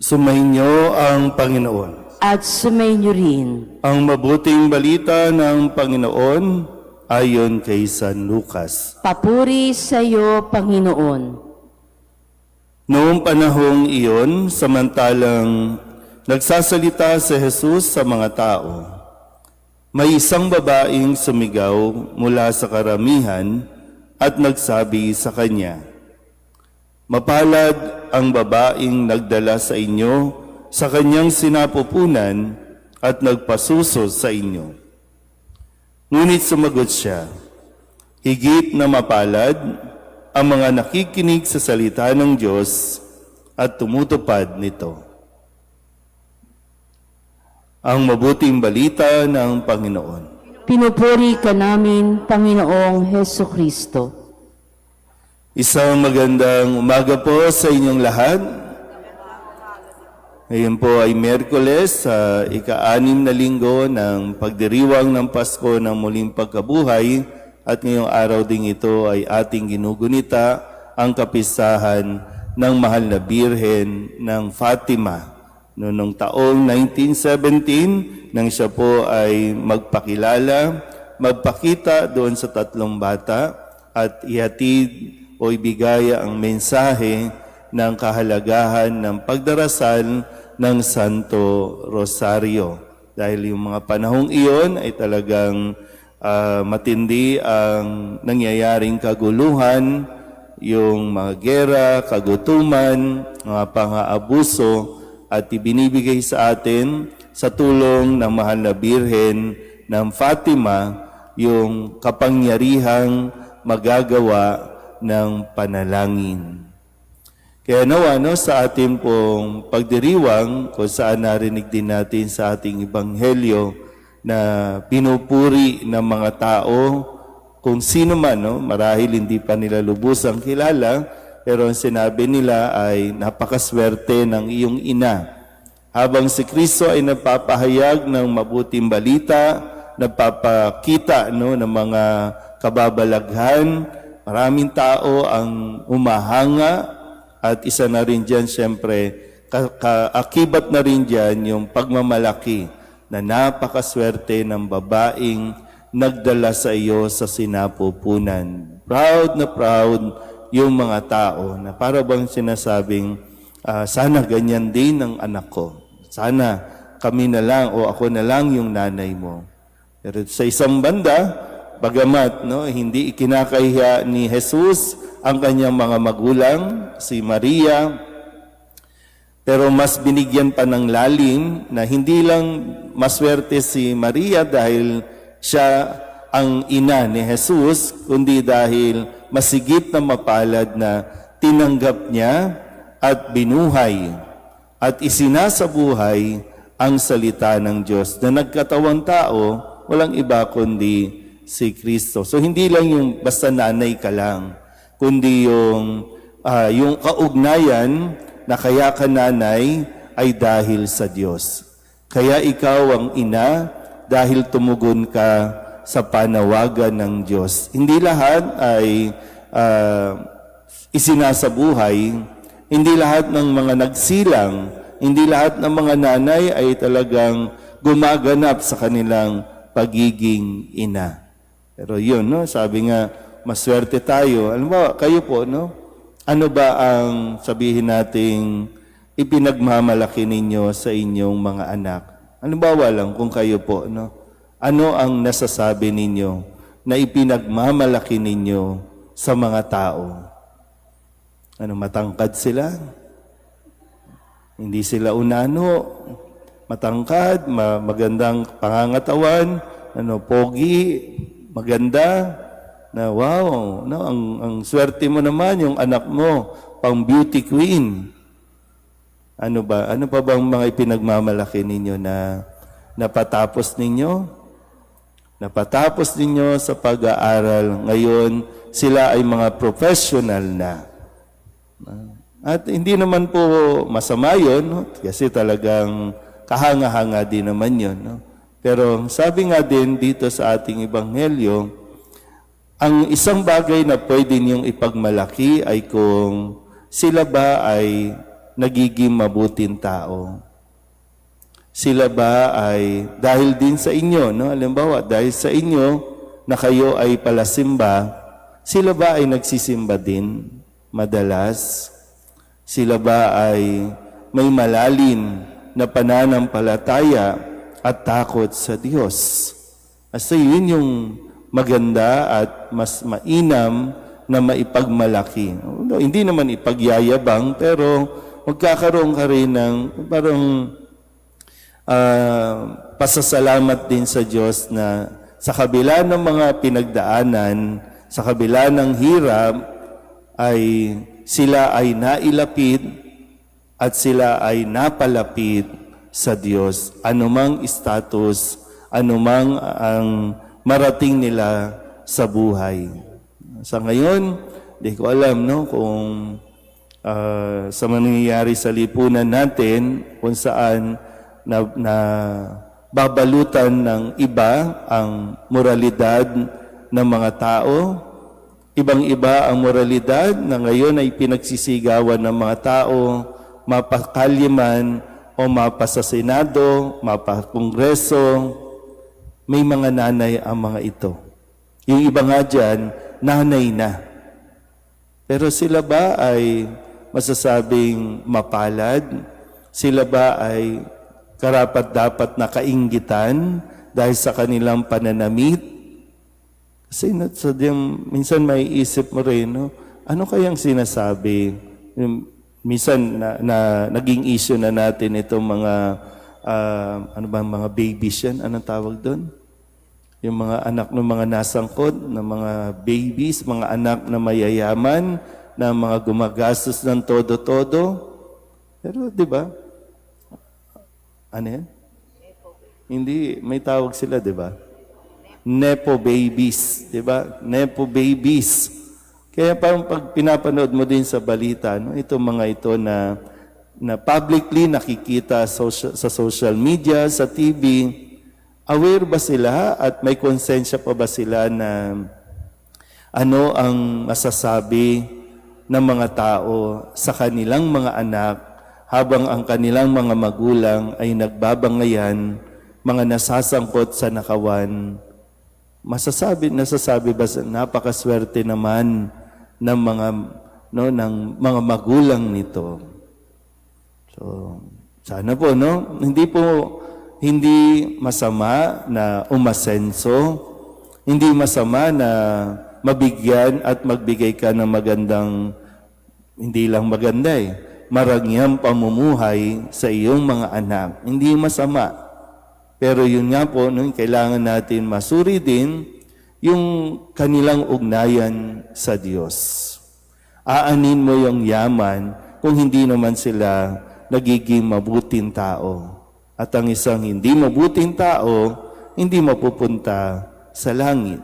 Sumainyo ang Panginoon. At sumainyo rin. Ang mabuting balita ng Panginoon ayon kay San Lucas. Papuri sa iyo, Panginoon. Noong panahong iyon, samantalang nagsasalita si Jesus sa mga tao, may isang babaeng sumigaw mula sa karamihan at nagsabi sa kanya, "Mapalad ang babaeng nagdala sa inyo sa kanyang sinapupunan at nagpasuso sa inyo." Ngunit sumagot siya, "Higit na mapalad ang mga nakikinig sa salita ng Diyos at tumutupad nito." Ang mabuting balita ng Panginoon. Pinupuri ka namin, Panginoong Heso Kristo. Isang magandang umaga po sa inyong lahat. Ngayon po ay Miyerkules, sa ika-6 na linggo ng pagdiriwang ng Pasko ng muling pagkabuhay, at ngayong araw ding ito ay ating ginugunita ang kapistahan ng Mahal na Birhen ng Fatima. Noong taong 1917, nang siya po ay magpakilala, magpakita doon sa 3 bata at ihatid o ibigay ang mensahe ng kahalagahan ng pagdarasal ng Santo Rosario. Dahil yung mga panahong iyon ay talagang matindi ang nangyayaring kaguluhan, yung mga gera, kagutuman, mga pang-aabuso, at ibinibigay sa atin sa tulong ng Mahal na Birhen ng Fatima yung kapangyarihang magagawa ng panalangin. Kaya nawa sa ating pong pagdiriwang, kung saan narinig din natin sa ating ebanghelyo na pinupuri ng mga tao, kung sino man, marahil hindi pa nila lubusang kilala, pero ang sinabi nila ay napakaswerte ng iyong ina. Habang si Kristo ay nagpapahayag ng mabuting balita, nagpapakita ng mga kababalaghan, maraming tao ang umahanga, at isa na rin dyan siyempre, kaakibat na rin dyan yung pagmamalaki na napakaswerte ng babaeng nagdala sa iyo sa sinapupunan. Proud na proud yung mga tao na para bang sinasabing, sana ganyan din ang anak ko. Sana kami na lang o ako na lang yung nanay mo. Pero sa isang banda, bagamat hindi ikinakahiya ni Jesus ang kanyang mga magulang, si Maria, pero mas binigyan pa ng lalim na hindi lang maswerte si Maria dahil siya ang ina ni Jesus, kundi dahil masigit na mapalad na tinanggap niya at binuhay at isinasabuhay ang salita ng Diyos na nagkatawang tao, walang iba kundi si Kristo. So hindi lang yung basta nanay ka lang, kundi yung kaugnayan na kaya ka nanay ay dahil sa Diyos. Kaya ikaw ang ina dahil tumugon ka sa panawagan ng Diyos. Hindi lahat ay isinasabuhay, hindi lahat ng mga nagsilang, hindi lahat ng mga nanay ay talagang gumaganap sa kanilang pagiging ina. Pero yun, sabi nga, maswerte tayo. Alam mo, kayo po, ano ba ang sabihin nating ipinagmamalaki ninyo sa inyong mga anak? Halimbawa lang kung kayo po, ano ang nasasabi ninyo na ipinagmamalaki ninyo sa mga tao? Matangkad sila? Hindi sila unano? Matangkad, magandang pangangatawan, pogi, maganda, na wow, ang swerte mo naman, yung anak mo, pang beauty queen. Ano pa bang mga ipinagmamalaki ninyo na napatapos ninyo? Napatapos ninyo sa pag-aaral. Ngayon, sila ay mga professional na. At hindi naman po masama yun, kasi talagang kahanga-hanga din naman yun. Pero sabi nga din dito sa ating ebanghelyo, ang isang bagay na pwede niyong ipagmalaki ay kung sila ba ay nagiging mabuting tao? Sila ba ay dahil din sa inyo, no? Halimbawa, dahil sa inyo na kayo ay palasimba, sila ba ay nagsisimba din madalas? Sila ba ay may malalim na pananampalataya at takot sa Diyos? Kasi yun yung maganda at mas mainam na maipagmalaki. Hindi naman ipagyayabang, pero magkakaroon ka rin ng parang pasasalamat din sa Diyos na sa kabila ng mga pinagdaanan, sa kabila ng hirap, ay sila ay nailapit at sila ay napalapit sa Diyos. Anumang status, anumang ang marating nila sa buhay. Sa ngayon, di ko alam kung sa mangyayari sa lipunan natin, kung saan na babalutan ng iba ang moralidad ng mga tao. Ibang-iba ang moralidad na ngayon ay pinagsisigawan ng mga tao, mapakalyaman o mapa sa Senado, mapa Kongreso. May mga nanay ang mga ito. Yung iba nga dyan, nanay na. Pero sila ba ay masasabing mapalad? Sila ba ay karapat-dapat na kainggitan dahil sa kanilang pananamit? Kasi minsan may isip mo rin, ano kayang sinasabi? Minsan na naging issue na natin itong mga mga babies yan? Anong tawag doon? Yung mga anak ng mga nasangkot, ng mga babies, mga anak na mayayaman, na mga gumagastos ng todo-todo. Pero di ba? Ano yan? Hindi, may tawag sila, di ba? Nepo babies, di ba? Nepo babies. Kaya parang pag pinapanood mo din sa balita, itong mga ito na publicly nakikita sa social media, sa TV, aware ba sila at may konsensya pa ba sila na ano ang masasabi ng mga tao sa kanilang mga anak habang ang kanilang mga magulang ay nagbabangayan, mga nasasangkot sa nakawan? Nasasabi ba napakaswerte naman ng mga magulang nito? So, sana po, hindi masama na umasenso, hindi masama na mabigyan at magbigay ka ng magandang, hindi lang maganda marangyang pamumuhay sa iyong mga anak. Hindi masama. Pero yun nga po, kailangan natin masuri din yung kanilang ugnayan sa Diyos. Aanin mo yung yaman kung hindi naman sila nagiging mabuting tao. At ang isang hindi mabuting tao, hindi mapupunta sa langit.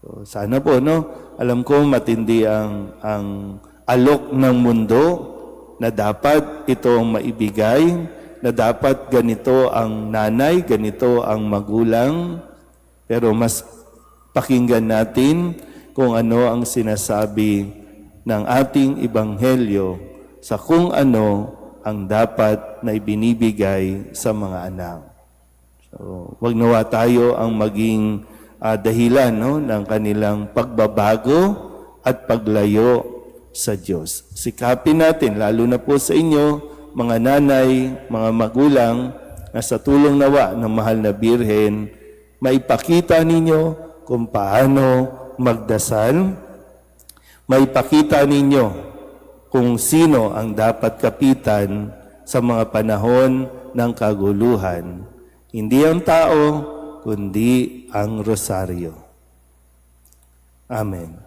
So, sana po, alam ko matindi ang alok ng mundo na dapat itong maibigay, na dapat ganito ang nanay, ganito ang magulang. Pero mas pakinggan natin kung ano ang sinasabi ng ating Ebanghelyo sa kung ano ang dapat na ibinibigay sa mga anak. So, wag nawa tayo ang maging dahilan ng kanilang pagbabago at paglayo sa Diyos. Sikapin natin, lalo na po sa inyo, mga nanay, mga magulang, na sa tulong nawa ng mahal na Birhen, maipakita ninyo kung paano magdasal, maipakita ninyo kung sino ang dapat kapitan sa mga panahon ng kaguluhan. Hindi ang tao, kundi ang rosaryo. Amen.